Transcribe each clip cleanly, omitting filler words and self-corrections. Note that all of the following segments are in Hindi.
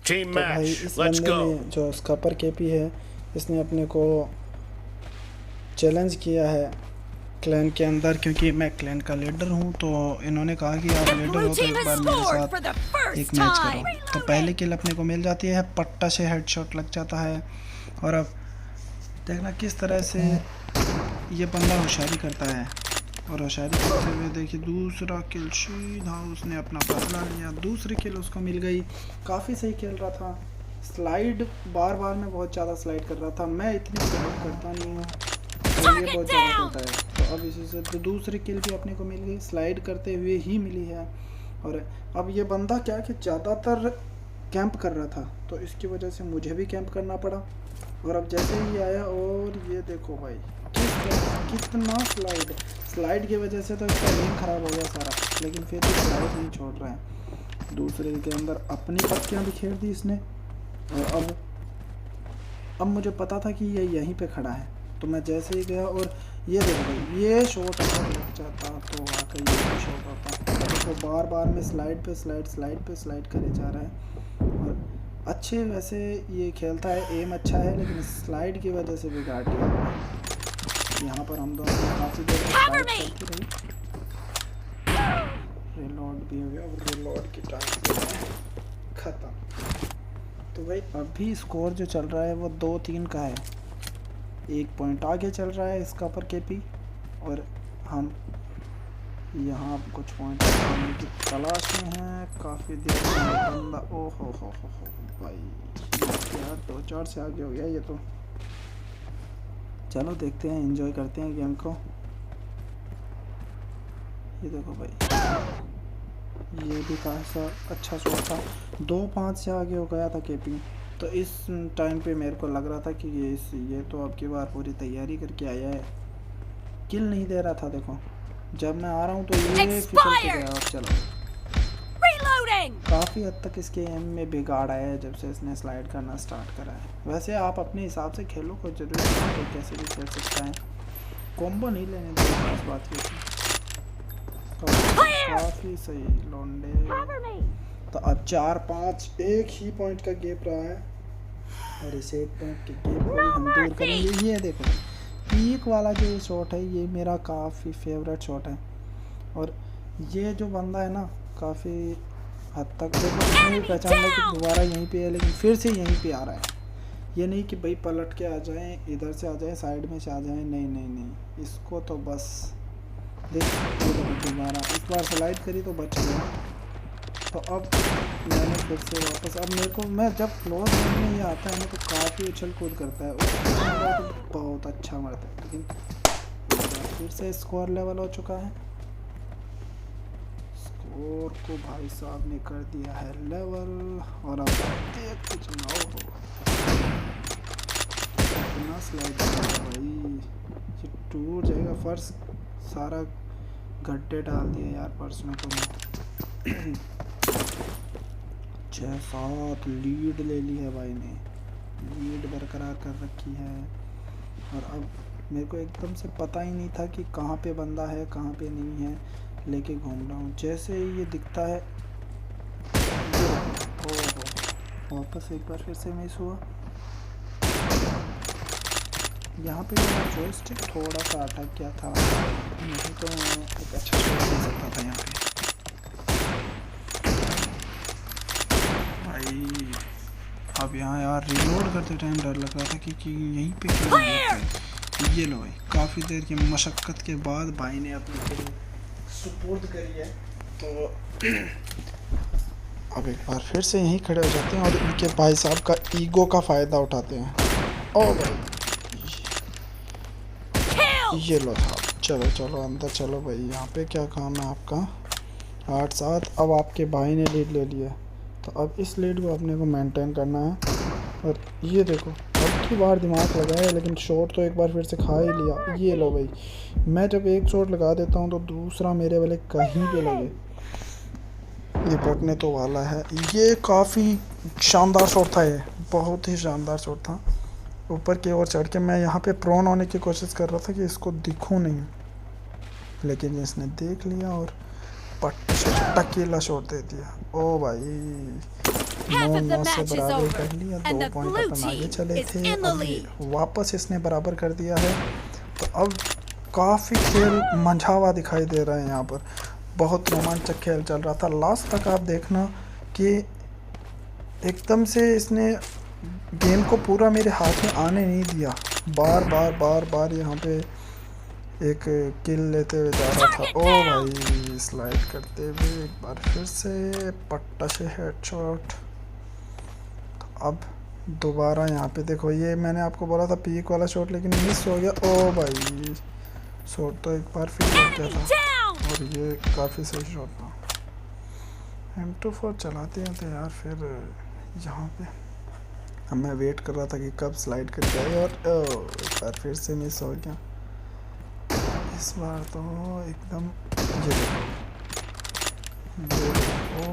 Team तो भाई match. इस Let's बंदे go. ने जो स्कापर केपी है, इसने अपने को चैलेंज किया है क्लैन के अंदर, क्योंकि मैं क्लैन का लीडर हूँ। तो इन्होंने कहा कि आप The लीडर blue हो तो team एक has बार मेरे scored for साथ the एक first मैच करो। time. तो पहले किल अपने को मिल जाती है, पट्टा से हेडशॉट लग जाता है। और अब देखना किस तरह से ये बंदा होशियारी करता है। और होशियारी करते हुए देखिए दूसरा किल सीधा उसने अपना बदला लिया। दूसरी किल उसको मिल गई। काफ़ी सही खेल रहा था। स्लाइड बार बार में बहुत ज़्यादा स्लाइड कर रहा था। मैं इतनी स्लाइड करता नहीं हूँ और ये बहुत ज़्यादा करता है। तो अब इसी से तो दूसरी किल भी अपने को मिल गई, स्लाइड करते हुए ही मिली है। और अब ये बंदा क्या कि ज़्यादातर कैंप कर रहा था, तो इसकी वजह से मुझे भी कैंप करना पड़ा। और अब जैसे ही आया, और ये देखो भाई कितना स्लाइड की वजह से तो इसका गेम ख़राब हो गया सारा, लेकिन फिर भी स्लाइड नहीं छोड़ रहा है। दूसरे के अंदर अपनी पत्तियाँ बिखेर दी इसने। और अब मुझे पता था कि ये यहीं पे खड़ा है, तो मैं जैसे ही गया और ये देखो भाई, ये शॉट अगर लग जाता तो वाकई ये शॉट होता। देखो बार बार में स्लाइड पे स्लाइड करे जा रहा है। और अच्छे वैसे ये खेलता है, एम अच्छा है, लेकिन स्लाइड की वजह से बिगाड़ दिया। यहाँ पर हम दोनों काफ़ी देर स्लाइड करती रही। रिलोड भी हो गया, और रिलोड की टाइम ख़त्म। तो भाई अभी स्कोर जो चल रहा है वो 2-3 का है। 1 पॉइंट आगे चल रहा है इसका पर केपी, और हम यहाँ कुछ पॉइंट पाने की तलाश में हैं। काफ़ी देर से बंदा ओ हो भाई यार 2-4 से आगे हो गया ये तो। चलो देखते हैं, एंजॉय करते हैं गेम को। ये देखो भाई, ये भी काफ़ी अच्छा शॉट था। 2-5 से आगे हो गया था केपी। तो इस टाइम पे मेरे को लग रहा था कि ये तो अब की बार पूरी तैयारी करके आया है। किल नहीं दे रहा था। देखो जब मैं आ रहा हूँ तो ये फिसल के गया। और चलो काफ़ी हद तक इसके एम में बिगाड़ आया है जब से इसने स्लाइड करना स्टार्ट करा है। वैसे आप अपने हिसाब से खेलो, कोई ज़रूरी नहीं है, कैसे भी खेल सकता है। कॉम्बो नहीं लेने देगा इस बात की। काफ़ी सही लौंडे। तो अब 4-5 एक ही पॉइंट का गैप रहा है, और इस एक पॉइंट के गैप को भी हम दूर करेंगे। ये देखो पीक वाला जो ये शॉट है, ये मेरा काफ़ी फेवरेट शॉट है। और ये जो बंदा है ना, काफ़ी हद तक देखो इसने भी पहचान लिया कि दोबारा यहीं पे है, लेकिन फिर से यहीं पे आ रहा है। ये नहीं कि भाई पलट के आ जाएं, इधर से आ जाएं, साइड में से आ जाएं, नहीं, इसको तो बस देखो दोबारा इस बार स्लाइड करी तो बच गया। तो अब मैंने फिर से वापस, अब मेरे को मैं जब क्लोज रेंज में ये आता है ना तो काफ़ी उछल कूद करता है, उसको तो बहुत अच्छा मारता है। लेकिन फिर से स्कोर लेवल हो चुका है। स्कोर को भाई साहब ने कर दिया है लेवल। और अब देख कुछ ना हो इतना स्लाइड भाई, ये टूट जाएगा फर्श। सारा गड्ढे डाल दिए यार फर्श में तो। 6-7 लीड ले ली है भाई ने, लीड बरकरार कर रखी है। और अब मेरे को एकदम से पता ही नहीं था कि कहाँ पे बंदा है कहाँ पे नहीं है, लेके घूम रहा हूँ। जैसे ही ये दिखता है, ओहो वापस एक बार फिर से मिस हुआ। यहाँ पे मेरा जॉयस्टिक थोड़ा सा अटक गया था, नहीं तो मैं एक अच्छा शॉट दे सकता था यहाँ पे भाई। अब यहाँ यार रिलोड करते टाइम डर लग रहा था कि यहीं पे क्यों है। ये लो भाई, काफ़ी देर की मशक्क़त के बाद भाई ने अपनी सुपुर्द करी है। तो अब एक बार फिर से यहीं खड़े हो जाते हैं और इनके भाई साहब का ईगो का फ़ायदा उठाते हैं। ओ भाई ये लो साहब, चलो अंदर चलो भाई। यहाँ पे क्या काम है आपका? 8-7। अब आपके भाई ने लीड ले लिया, तो अब इस लीड को अपने को मेंटेन करना है। और ये देखो अब की बार दिमाग लगाया, लेकिन शॉट तो एक बार फिर से खा ही लिया। ये लो भाई, मैं जब एक शॉट लगा देता हूँ तो दूसरा मेरे वाले कहीं पे लगे, ये पकने तो वाला है। ये काफ़ी शानदार शॉट था, ये बहुत ही शानदार शॉट था। ऊपर की ओर चढ़ के मैं यहाँ पे प्रोन होने की कोशिश कर रहा था कि इसको दिखूं नहीं, लेकिन इसने देख लिया और पट से टकीला शॉट दे दिया। ओ भाई 9 9 से बराबर कर लिया, 2 पॉइंट अपन आगे चले थे। अब वापस इसने बराबर कर दिया है। तो अब काफ़ी खेल मंझावा दिखाई दे रहा है यहाँ पर। बहुत रोमांचक खेल चल रहा था लास्ट तक। आप देखना कि एकदम से इसने गेम को पूरा मेरे हाथ में आने नहीं दिया। बार बार बार बार यहाँ पे एक किल लेते हुए जा रहा था। ओ भाई, स्लाइड करते हुए एक बार फिर से पट्टा से हेडशॉट। तो अब दोबारा यहाँ पे देखो, ये मैंने आपको बोला था पीक वाला शॉट, लेकिन मिस हो गया। ओ भाई, शॉट तो एक बार फिर लग गया था और ये काफ़ी सही शॉट था। M24 चलाते हैं तो यार फिर यहाँ पे अब मैं वेट कर रहा था कि कब स्लाइड करके आए और एक बार फिर से मिस हो गया। इस बार तो एकदम ये देखो,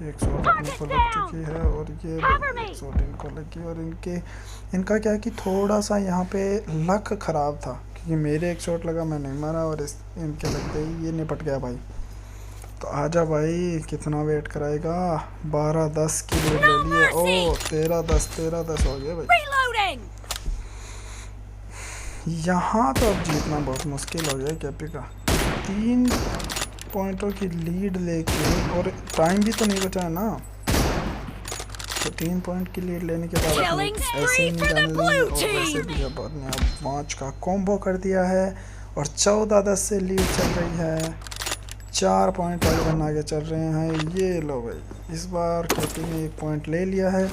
एक शॉट अपने को लग चुकी है और ये एक शॉट इनको लगी। और इनका क्या है कि थोड़ा सा यहाँ पे लक ख़राब था, क्योंकि मेरे एक शॉट लगा, मैं नहीं मारा और इनके लगते ही ये निपट गया भाई। तो आजा भाई, कितना वेट कराएगा। 12-10 की लीड ले लिए। ओ 13-10 हो गया भाई। यहाँ तो अब जीतना बहुत मुश्किल हो गया केपी का। 3 पॉइंटों की लीड लेके, और टाइम भी तो नहीं बचा है ना। तो 3 पॉइंट की लीड लेने के बाद ऐसे ही नहीं जाने देंगे। और वैसे भी जब आपने अब 5 का कॉम्बो कर दिया है और 14-10 से लीड चल रही है, 4 पॉइंट आगे चल रहे हैं। ये लो भाई, इस बार केपी ने 1 पॉइंट ले लिया है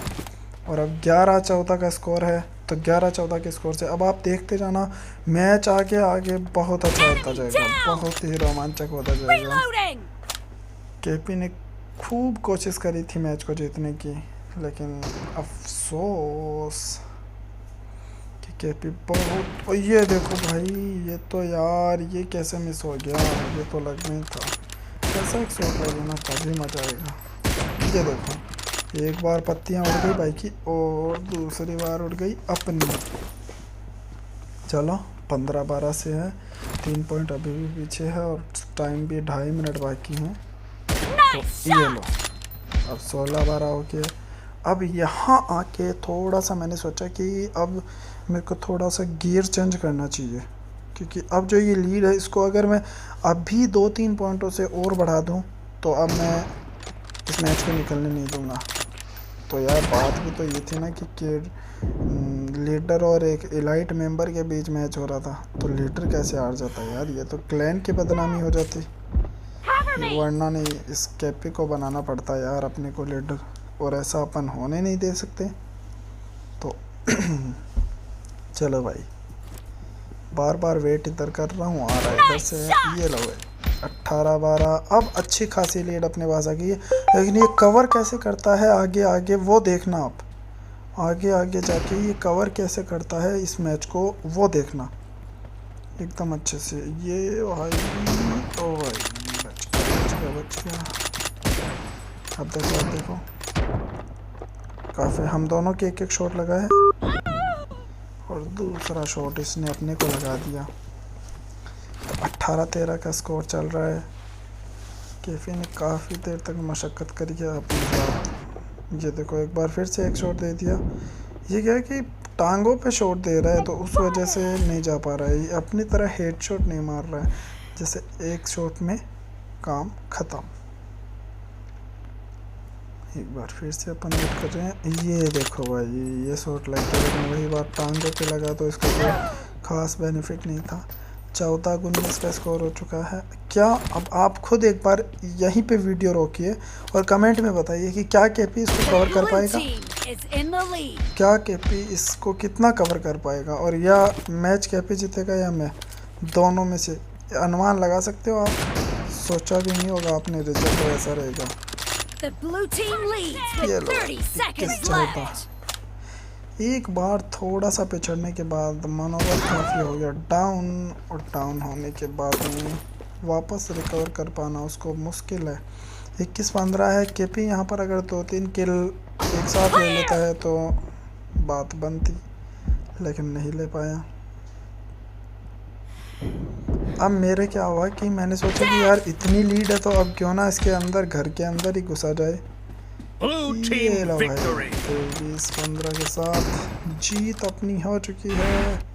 और अब 11-14 का स्कोर है। तो 11-14 के स्कोर से अब आप देखते जाना, मैच आगे आगे बहुत अच्छा होता जाएगा, बहुत ही रोमांचक होता जाएगा। केपी ने खूब कोशिश करी थी मैच को जीतने की, लेकिन अफसोस कि केपी बहुत। और ये देखो भाई, ये तो यार ये कैसे मिस हो गया, ये तो लगना ही था। ऐसा एक शॉट लगे ना तभी मजा आएगा। ये देखो, एक बार पत्तियां उड़ गई भाई की और दूसरी बार उड़ गई अपनी। चलो 15-12 से है, 3 पॉइंट अभी भी पीछे है और टाइम भी 2.5 मिनट बाकी हैं। तो ये लो, अब 16-12 हो गया। अब यहाँ आके थोड़ा सा मैंने सोचा कि अब मेरे को थोड़ा सा गियर चेंज करना चाहिए, क्योंकि अब जो ये लीड है इसको अगर मैं अभी 2-3 पॉइंटों से और बढ़ा दूँ तो अब मैं इस मैच को निकलने नहीं दूँगा। तो यार बात भी तो ये थी ना कि लीडर और एक एलाइट मेंबर के बीच मैच हो रहा था, तो लीडर कैसे हार जाता यार। ये तो क्लैन की बदनामी हो जाती, वरना नहीं इस केपी को बनाना पड़ता यार अपने को लीडर, और ऐसा अपन होने नहीं दे सकते। तो चलो भाई, बार बार वेट इधर कर रहा हूँ, आ रहा है इधर से। ये लो भाई 18-12, अब अच्छी खासी लीड अपने पास आ गई है। लेकिन ये कवर कैसे करता है आगे आगे वो देखना, आप आगे आगे जाके ये कवर कैसे करता है इस मैच को वो देखना एकदम अच्छे से। ये भाई, ओ भाई बच गया। अब देखो काफ़ी, हम दोनों के एक शॉट लगा है और दूसरा शॉट इसने अपने को लगा दिया। 18-13 का स्कोर चल रहा है। केफी ने काफ़ी देर तक मशक्क़त करी है अपनी साथ। ये देखो, एक बार फिर से एक शॉट दे दिया। ये क्या है कि टांगों पे शॉट दे रहा है, तो उस वजह से नहीं जा पा रहा है। ये अपनी तरह हेड शॉट नहीं मार रहा है, जैसे एक शॉट में काम ख़त्म। एक बार फिर से अपन वेट कर रहे हैं। ये देखो भाई, ये शॉट लग गया, लेकिन वही बात टांगों पे लगा तो इसका कोई ख़ास बेनिफिट नहीं था। 14-19 का स्कोर हो चुका है। क्या अब आप खुद एक बार यहीं पे वीडियो रोकिए और कमेंट में बताइए कि क्या केपी इसको कवर कर पाएगा, क्या केपी इसको कितना कवर कर पाएगा, और या मैच केपी जीतेगा या मैं, दोनों में से अनुमान लगा सकते हो आप। सोचा भी नहीं होगा आपने, रिजल्ट तो ऐसा रहेगा। ये लो 21-14। एक बार थोड़ा सा पिछड़ने के बाद मनोबल काफ़ी हो गया डाउन, और डाउन होने के बाद में वापस रिकवर कर पाना उसको मुश्किल है। 21-15 है। केपी यहाँ पर अगर 2-3 किल एक साथ ले लेता है तो बात बनती, लेकिन नहीं ले पाया। अब मेरे क्या हुआ कि मैंने सोचा कि यार इतनी लीड है तो अब क्यों ना इसके अंदर, घर के अंदर ही घुसा जाए। ये लो भाई, 23-15 के साथ जीत अपनी हो चुकी है।